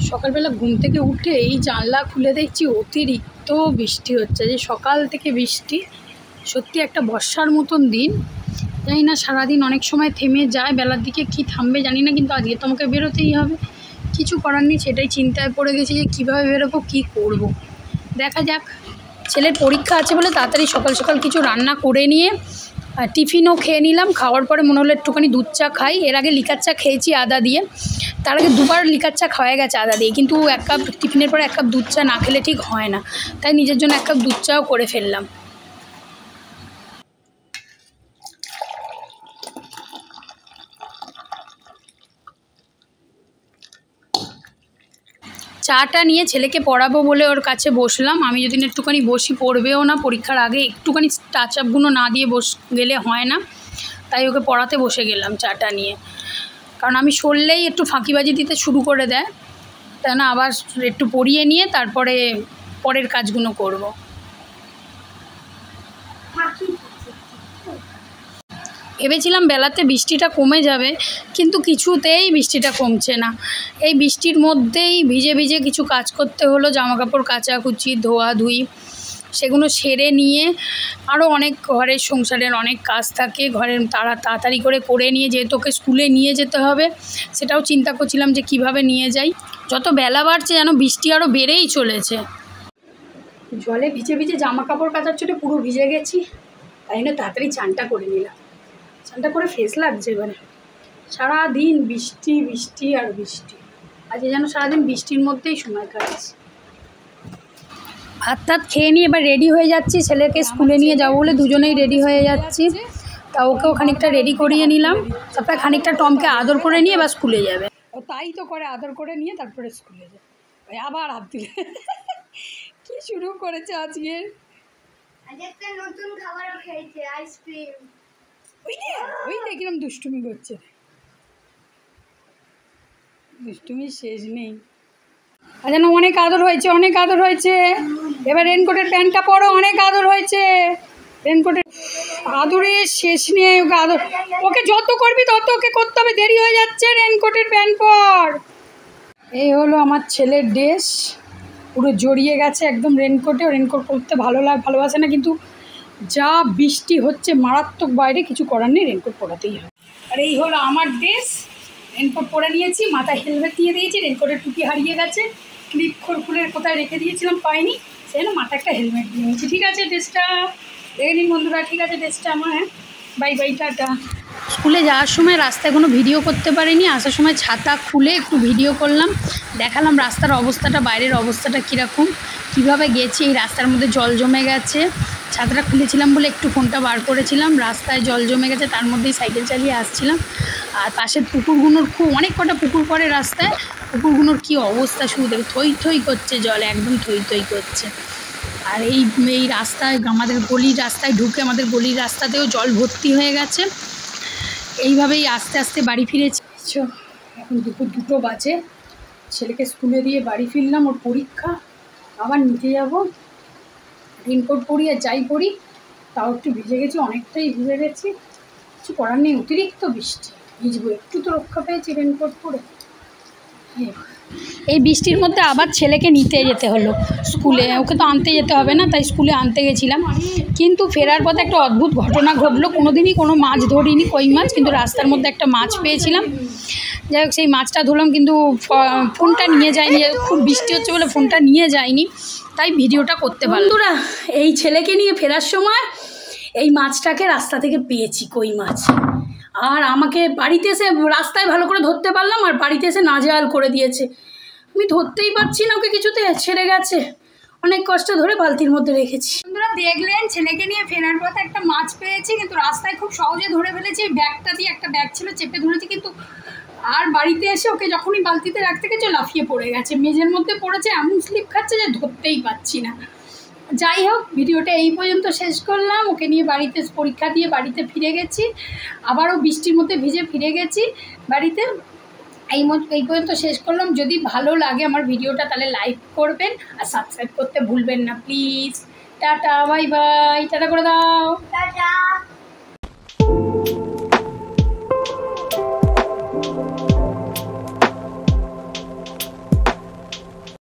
সকালবেলা ঘুম থেকে উঠে এই জানলা খুলে দেখছি অতিরিক্ত বৃষ্টি হচ্ছে, যে সকাল থেকে বৃষ্টি। সত্যি একটা বর্ষার মতন দিন। জানি না সারাদিন অনেক সময় থেমে যায়, বেলার দিকে কি থামবে জানি না, কিন্তু আজকে তোমাকে বেরোতেই হবে, কিছু করার নেই। সেটাই চিন্তায় পড়ে গেছি যে কীভাবে বেরোবো, কী করব। দেখা যাক। ছেলের পরীক্ষা আছে বলে তাড়াতাড়ি সকাল সকাল কিছু রান্না করে নিয়ে টিফিনও খেয়ে নিলাম। খাওয়ার পরে মনে হলো একটুখানি দুধ চা খাই। এর আগে লিকার চা খেয়েছি আদা দিয়ে, তার আগে দুবার লিকার চা খাওয়া গেছে আদা দিয়ে, কিন্তু এক কাপ টিফিনের পরে এক কাপ দুধ চা না খেলে ঠিক হয় না, তাই নিজের জন্য এক কাপ দুধ চাও করে ফেললাম। চাটা নিয়ে ছেলেকে পড়াবো বলে ওর কাছে বসলাম। আমি যদি একটুখানি বসি, পড়বেও না, পরীক্ষার আগে একটুখানি টাচ আপগুলো না দিয়ে গেলে হয় না, তাই ওকে পড়াতে বসে গেলাম চাটা নিয়ে। কারণ আমি সরলেই একটু ফাঁকিবাজি দিতে শুরু করে দেয়, তাই না, আবার একটু পড়িয়ে নিয়ে তারপরে পরের কাজগুলো করব। ভেবেছিলাম বেলাতে বৃষ্টিটা কমে যাবে, কিন্তু কিছুতেই বৃষ্টিটা কমছে না। এই বৃষ্টির মধ্যেই ভিজে ভিজে কিছু কাজ করতে হলো, জামাকাপড় কাচাকুচি, ধোয়াধুয়ি, সেগুলো সেরে নিয়ে আরও অনেক ঘরের সংসারের অনেক কাজ থাকে, ঘরের তাড়াতাড়ি করে নিয়ে, যেহেতু ওকে স্কুলে নিয়ে যেতে হবে, সেটাও চিন্তা করছিলাম যে কিভাবে নিয়ে যাই। যত বেলা বাড়ছে যেন বৃষ্টি আরও বেড়েই চলেছে। জলে ভিজে ভিজে জামাকাপড় কাচার চোটে পুরো ভিজে গেছি, তাই না তাড়াতাড়ি চানটা করে নিলাম। চানটা করে ফ্রেশ লাগছে এবারে। সারাদিন বৃষ্টি বৃষ্টি আর বৃষ্টি, আজকে যেন সারাদিন বৃষ্টির মধ্যেই সময় কাটাচ্ছি। ভাত টাত খেয়ে নিয়ে এবার রেডি হয়ে যাচ্ছি, ছেলেকে স্কুলে নিয়ে যাবো বলে দুজনেই রেডি হয়ে যাচ্ছি। তা ওকেও খানিকটা রেডি করিয়ে নিলাম, তারপরে খানিকটা টমকে আদর করে নিয়ে এবার স্কুলে যাবে। ও তাই তো করে, আদর করে নিয়ে তারপরে স্কুলে যাবে। আবার হাত দিলে কি শুরু করেছে আজকে। একটা নতুন খাবারও খেয়েছে, আইসক্রিম। ওই দেখলাম দুষ্টুমি করছে, দুষ্টুমির শেষ নেই। যেন অনেক আদর হয়েছে, অনেক আদর হয়েছে। এবার রেনকোটের প্যান্টটা পরো, অনেক আদর হয়েছে। রেনকোটের আদরের শেষ নেই। ওকে আদর, ওকে যত করবি তত ওকে করতে হবে, দেরি হয়ে যাচ্ছে। রেনকোটের প্যান্ট পর। এই হলো আমার ছেলের ড্রেস, পুরো জড়িয়ে গেছে একদম রেনকোটে। রেনকোট পরতে ভালোবাসে না, কিন্তু যা বৃষ্টি হচ্ছে মারাত্মক, বাইরে কিছু করার নেই, রেনকোট পরাতেই হবে। আর এই হলো আমার ড্রেস, রেনকোট পরে নিয়েছি, মাথায় হেলমেট দিয়ে দিয়েছি, রেনকোটের টুপি হারিয়ে গেছে, ক্লিপ খুলের কোথায় রেখে দিয়েছিলাম পাইনি, সেই জন্য মাথায় একটা হেলমেট দিয়ে নিয়েছি। ঠিক আছে ড্রেসটা দেখে নিন বন্ধুরা, ঠিক আছে ড্রেসটা আমার। হ্যাঁ, বাই বাই, টাটা। স্কুলে যাওয়ার সময় রাস্তায় কোনো ভিডিও করতে পারিনি, আসার সময় ছাতা খুলে একটু ভিডিও করলাম, দেখালাম রাস্তার অবস্থাটা, বাইরের অবস্থাটা কীরকম, কীভাবে গেছি। এই রাস্তার মধ্যে জল জমে গেছে, ছাতাটা খুলেছিলাম বলে একটু ফোনটা বার করেছিলাম। রাস্তায় জল জমে গেছে, তার মধ্যেই সাইকেল চালিয়ে আসছিলাম। আর পাশের পুকুরগুলোর অনেক কটা পুকুর পড়ে রাস্তায়, পুকুরগুলোর কী অবস্থা শুধু দেখে, থই থই করছে জল, একদম থই থই করছে। আর এই রাস্তায়, আমাদের গলির রাস্তায় ঢুকে, আমাদের গলির রাস্তাতেও জল ভর্তি হয়ে গেছে। এইভাবেই আস্তে আস্তে বাড়ি ফিরেছি। এখন দুপুর 2টো বাজে, ছেলেকে স্কুলে দিয়ে বাড়ি ফিরলাম, ওর পরীক্ষা, আবার নিতে যাব। রেনকোট পরি আর যাই পরি, তাও একটু ভিজে গেছি, অনেকটাই ভিজে গেছি, কিছু করার নেই, অতিরিক্ত বৃষ্টি, ভিজবো, একটু তো রক্ষা পেয়েছি রেনকোট পরে। এই বৃষ্টির মধ্যে আবার ছেলেকে নিতে যেতে হলো স্কুলে, ওকে তো আনতে যেতে হবে না, তাই স্কুলে আনতে গেছিলাম। কিন্তু ফেরার পথে একটা অদ্ভুত ঘটনা ঘটলো। কোনোদিনই কোনো মাছ ধরিনি, কই মাছ, কিন্তু রাস্তার মধ্যে একটা মাছ পেয়েছিলাম। যাই হোক, সেই মাছটা ধরলাম, কিন্তু ফোনটা নিয়ে যায়নি, খুব বৃষ্টি হচ্ছে বলে ফোনটা নিয়ে যায়নি, তাই ভিডিওটা করতে পারলাম। বন্ধুরা, এই ছেলেকে নিয়ে ফেরার সময় এই মাছটাকে রাস্তা থেকে পেয়েছি, কই মাছ। আর আমাকে বাড়িতে এসে, রাস্তায় ভালো করে ধরতে পারলাম, আর বাড়িতে এসে নাজেহাল করে দিয়েছে। আমি ধরতেই পারছি না ওকে, কিছুতে ছেড়ে গেছে, অনেক কষ্ট ধরে বালতির মধ্যে রেখেছি। বন্ধুরা দেখলেন, ছেলেকে নিয়ে ফেরার পথে একটা মাছ পেয়েছি, কিন্তু রাস্তায় খুব সহজে ধরে ফেলেছি। ব্যাগটা দিয়ে, একটা ব্যাগ ছিল, চেপে ধরেছি, কিন্তু আর বাড়িতে এসে ওকে যখনই বালতিতে রাখতে গেছে লাফিয়ে পড়ে গেছে, মেঝের মধ্যে পড়েছে, এমন স্লিপ খাচ্ছে যে ধরতেই পাচ্ছি না। যাই হোক, ভিডিওটা এই পর্যন্ত শেষ করলাম। ওকে নিয়ে বাড়িতে পরীক্ষা দিয়ে বাড়িতে ফিরে গেছি, আবারও বৃষ্টির মধ্যে ভিজে ফিরে গেছি বাড়িতে। এই পর্যন্ত শেষ করলাম। যদি ভালো লাগে আমার ভিডিওটা, তাহলে লাইক করবেন আর সাবস্ক্রাইব করতে ভুলবেন না please. Tata, bye bye, tata করে দাও, টাটা।